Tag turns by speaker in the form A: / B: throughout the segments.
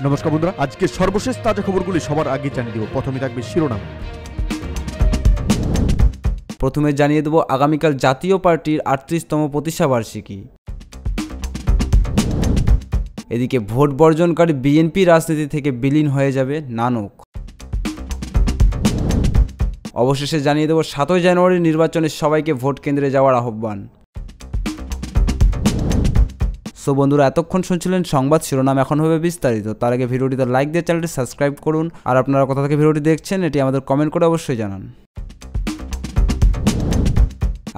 A: নমস্কার বন্ধুরা, আজকে সর্বশেষ তাজা খবরগুলি সবার আগে জানিয়ে দেব। প্রথমে থাকবে শিরোনাম।
B: প্রথমে জানিয়ে দেব আগামীকাল জাতীয় পার্টির ৩৮তম প্রতিষ্ঠাবার্ষিকী। এদিকে ভোট বর্জনকারী বিএনপি রাজনীতি থেকে বিলীন হয়ে যাবে নানক। অবশেষে জানিয়ে দেব ৭ই জানুয়ারির নির্বাচনে সবাইকে ভোট কেন্দ্রে যাওয়ার আহ্বান। সো বন্ধুরা, এতক্ষণ শুনছিলেন সংবাদ শিরোনাম, এখন হবে বিস্তারিত। তার আগে ভিডিওটিতে লাইক দিয়ে চ্যানেলটি সাবস্ক্রাইব করুন। আর আপনারা কোথা থেকে ভিডিওটি দেখছেন এটি আমাদের কমেন্ট করে অবশ্যই জানান।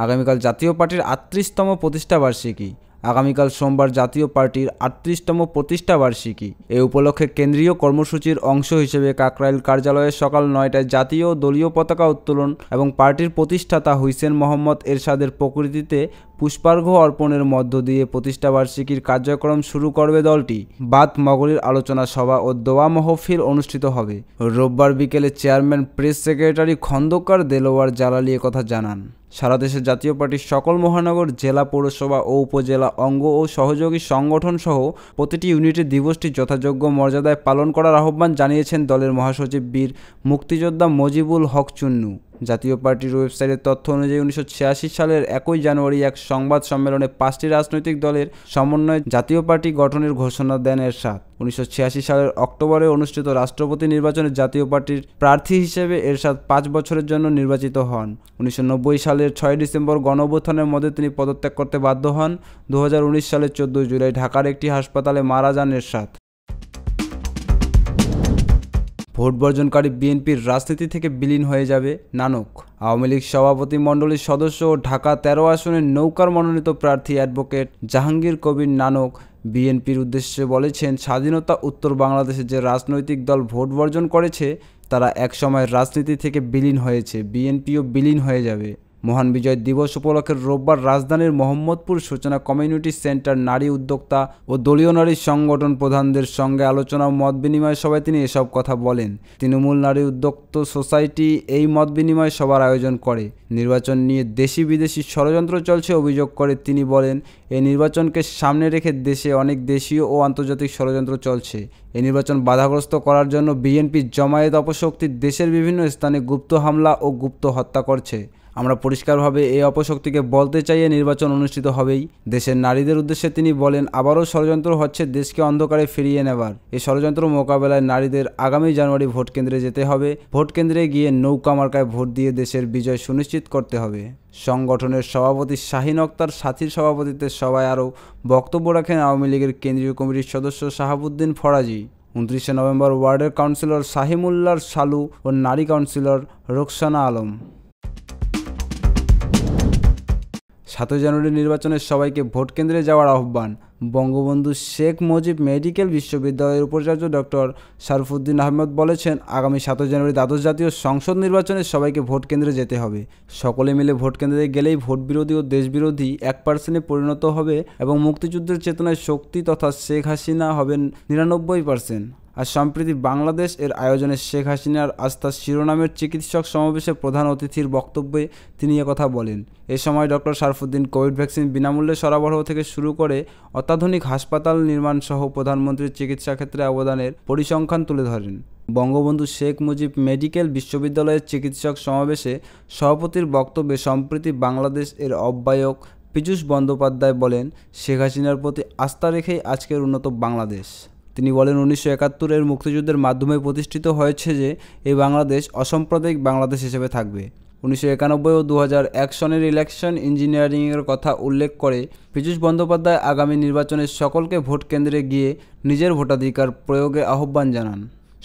B: আগামীকাল জাতীয় পার্টির ৩৮তম প্রতিষ্ঠাবার্ষিকী। আগামীকাল সোমবার জাতীয় পার্টির ৩৮তম প্রতিষ্ঠাবার্ষিকী। এ উপলক্ষে কেন্দ্রীয় কর্মসূচির অংশ হিসেবে কাকরাইল কার্যালয়ে সকাল ৯টায় জাতীয় দলীয় পতাকা উত্তোলন এবং পার্টির প্রতিষ্ঠাতা হুসেইন মোহাম্মদ এরশাদের প্রকৃতিতে পুষ্পার্ঘ্য অর্পণের মধ্য দিয়ে প্রতিষ্ঠাবার্ষিকীর কার্যক্রম শুরু করবে দলটি। বাদ মগরীর আলোচনা সভা ও দোয়া মাহফিল অনুষ্ঠিত হবে। রোববার বিকেলে chairman press secretary Khondokar Delwar Jalali একথা জানান। সারা দেশে জাতীয় পার্টির সকল মহানগর, জেলা, পৌরসভা ও উপজেলা অঙ্গ ও সহযোগী সংগঠন সহ প্রতিটি ইউনিটে দিবসটি যথাযোগ্য মর্যাদায় পালন করার আহ্বান জানিয়েছেন দলের মহাসচিব বীর মুক্তিযোদ্ধা মজিবুল হক চুন্নু। জাতীয় পার্টির ওয়েবসাইটের তথ্য অনুযায়ী ১৯৮৬ সালের ১ জানুয়ারি এক সংবাদ সম্মেলনে ৫টি রাজনৈতিক দলের সমন্বয়ে জাতীয় পার্টি গঠনের ঘোষণা দেন এরশাদ। ১৯৮৬ সালের অক্টোবরে অনুষ্ঠিত রাষ্ট্রপতি নির্বাচনে জাতীয় পার্টির প্রার্থী হিসেবে এরশাদ ৫ বছরের জন্য নির্বাচিত হন। ১৯৯০ সালের ৬ ডিসেম্বর গণঅভ্যুত্থানের মধ্যে তিনি পদত্যাগ করতে বাধ্য হন। ২০১৯ সালের ১৪ জুলাই ঢাকার একটি হাসপাতালে মারা যান এরশাদ। ভোট বর্জনকারী বিএনপির রাজনীতি থেকে বিলীন হয়ে যাবে নানক। আওয়ামী লীগ সভাপতি মণ্ডলীর সদস্য ও ঢাকা ১৩ আসনের নৌকার মনোনীত প্রার্থী অ্যাডভোকেট জাহাঙ্গীর কবির নানক বিএনপির উদ্দেশ্যে বলেছেন, স্বাধীনতা উত্তর বাংলাদেশে যে রাজনৈতিক দল ভোট বর্জন করেছে তারা একসময় রাজনীতি থেকে বিলীন হয়েছে, বিএনপিও বিলীন হয়ে যাবে। মহান বিজয় দিবস উপলক্ষে রোববার রাজধানীর মোহাম্মদপুর সূচনা কমিউনিটি সেন্টার নারী উদ্যোক্তা ও দলীয় নারী সংগঠন প্রধানদের সঙ্গে আলোচনা ও মত বিনিময় সভায় তিনি এসব কথা বলেন। তৃণমূল নারী উদ্যোক্তা সোসাইটি এই মত বিনিময় সভার আয়োজন করে। নির্বাচন নিয়ে দেশি বিদেশি ষড়যন্ত্র চলছে অভিযোগ করে তিনি বলেন, এই নির্বাচনকে সামনে রেখে দেশে অনেক দেশীয় ও আন্তর্জাতিক ষড়যন্ত্র চলছে। এই নির্বাচন বাধাগ্রস্ত করার জন্য বিএনপি জমায়েত অপশক্তি দেশের বিভিন্ন স্থানে গুপ্ত হামলা ও গুপ্ত হত্যা করছে। আমরা পরিষ্কারভাবে এই অপশক্তিকে বলতে চাই, নির্বাচন অনুষ্ঠিত হবেই। দেশের নারীদের উদ্দেশ্যে তিনি বলেন, আবারও ষড়যন্ত্র হচ্ছে দেশকে অন্ধকারে ফিরিয়ে নেবার। এই ষড়যন্ত্র মোকাবেলায় নারীদের আগামী জানুয়ারি ভোট কেন্দ্রে যেতে হবে। ভোট কেন্দ্রে গিয়ে নৌকা মার্কায় ভোট দিয়ে দেশের বিজয় সুনিশ্চিত করতে হবে। সংগঠনের সভাপতি শাহিন আক্তার সাথীর সভাপতিত্বে সভায় আরও বক্তব্য রাখেন আওয়ামী লীগের কেন্দ্রীয় কমিটির সদস্য শাহাবুদ্দিন ফরাজি। ২৯শে নভেম্বর ওয়ার্ডের কাউন্সিলর সাহিমুল্লার শালু ও নারী কাউন্সিলর রোকসানা আলম। ৭ই জানুয়ারি নির্বাচনে সবাইকে ভোট কেন্দ্রে যাওয়ার আহ্বান। বঙ্গবন্ধু শেখ মুজিব মেডিকেল বিশ্ববিদ্যালয়ের উপাচার্য ডক্টর শরফুদ্দীন আহমেদ বলেছেন, আগামী ৭ই জানুয়ারি দ্বাদশ জাতীয় সংসদ নির্বাচনে সবাইকে ভোট কেন্দ্রে যেতে হবে। সকলে মিলে ভোট কেন্দ্রে গেলেই ভোট বিরোধী ও দেশবিরোধী ১% পরিণত হবে এবং মুক্তিযুদ্ধের চেতনায় শক্তি তথা শেখ হাসিনা হবেন ৯৯%। আর সম্প্রতি বাংলাদেশ এর আয়োজনে শেখ হাসিনার আস্থা শিরোনামের চিকিৎসক সমাবেশে প্রধান অতিথির বক্তব্যে তিনি একথা বলেন। এ সময় ডক্টর শরফুদ্দীন কোভিড ভ্যাকসিন বিনামূল্যে সরবরাহ থেকে শুরু করে অত্যাধুনিক হাসপাতাল নির্মাণ সহ প্রধানমন্ত্রীর চিকিৎসা ক্ষেত্রে অবদানের পরিসংখ্যান তুলে ধরেন। বঙ্গবন্ধু শেখ মুজিব মেডিকেল বিশ্ববিদ্যালয়ের চিকিৎসক সমাবেশে সভাপতির বক্তব্যে সম্প্রতি বাংলাদেশ এর আহ্বায়ক পীযূষ বন্দ্যোপাধ্যায় বলেন, শেখ হাসিনার প্রতি আস্থা রেখেই আজকের উন্নত বাংলাদেশ। তিনি বলেন, ১৯৭১-এর মুক্তিযুদ্ধের মাধ্যমে প্রতিষ্ঠিত হয়েছে যে এই বাংলাদেশ অসাম্প্রদায়িক বাংলাদেশ হিসেবে থাকবে। ১৯৯১ ও ২০০১ সনের ইলেকশন ইঞ্জিনিয়ারিংয়ের কথা উল্লেখ করে পীযূষ বন্দ্যোপাধ্যায় আগামী নির্বাচনে সকলকে ভোট কেন্দ্রে গিয়ে নিজের ভোটাধিকার প্রয়োগে আহ্বান জানান।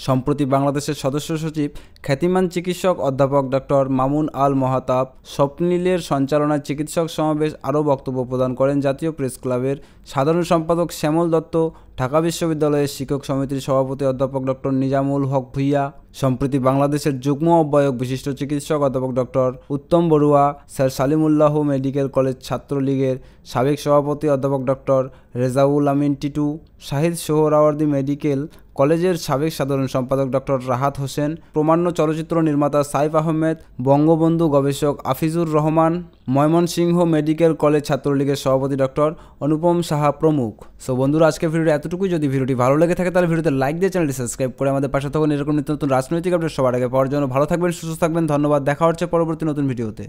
B: সম্প্রতি বাংলাদেশের সদস্য সচিব খ্যাতিমান চিকিৎসক অধ্যাপক ডক্টর মামুন আল মহাতাব স্বপ্নিলের সঞ্চালনায় চিকিৎসক সমাবেশ আরও বক্তব্য প্রদান করেন জাতীয় প্রেস ক্লাবের সাধারণ সম্পাদক শ্যামল দত্ত, ঢাকা বিশ্ববিদ্যালয়ের শিক্ষক সমিতির সভাপতি অধ্যাপক ডক্টর নিজামুল হক ভূঁইয়া, সম্প্রতি বাংলাদেশের যুগ্ম আহ্বায়ক বিশিষ্ট চিকিৎসক অধ্যাপক ডক্টর উত্তম Barua, sir Salimullah medical college ছাত্রলীগের সাবেক সভাপতি অধ্যাপক ডক্টর রেজাউল আমিন টিটু, শাহিদ সোহরাওয়ার্দী মেডিকেল কলেজের সাবেক সাধারণ সম্পাদক ডক্টর রাহাত হোসেন, প্রমাণ্য চলচ্চিত্র নির্মাতা সাইফ আহমেদ, বঙ্গবন্ধু গবেষক আফিজুর রহমান, ময়মনসিংহ মেডিকেল কলেজ ছাত্রলীগের সভাপতি ডক্টর অনুপম সাহা প্রমুখ। সো বন্ধুরা, আজকে ভিডিওটি এতটুকুই। যদি ভিডিওটি ভালো লেগে থাকে তাহলে ভিডিওতে লাইক দিয়ে চ্যানেলটি সাবস্ক্রাইব করে আমাদের পাশে থাকুন। এরকম নিত্য নতুন রাজনৈতিক আপডেট সবার আগে পাওয়ার জন্য ভালো থাকবেন, সুস্থ থাকবেন। ধন্যবাদ। দেখা হচ্ছে পরবর্তী নতুন ভিডিওতে।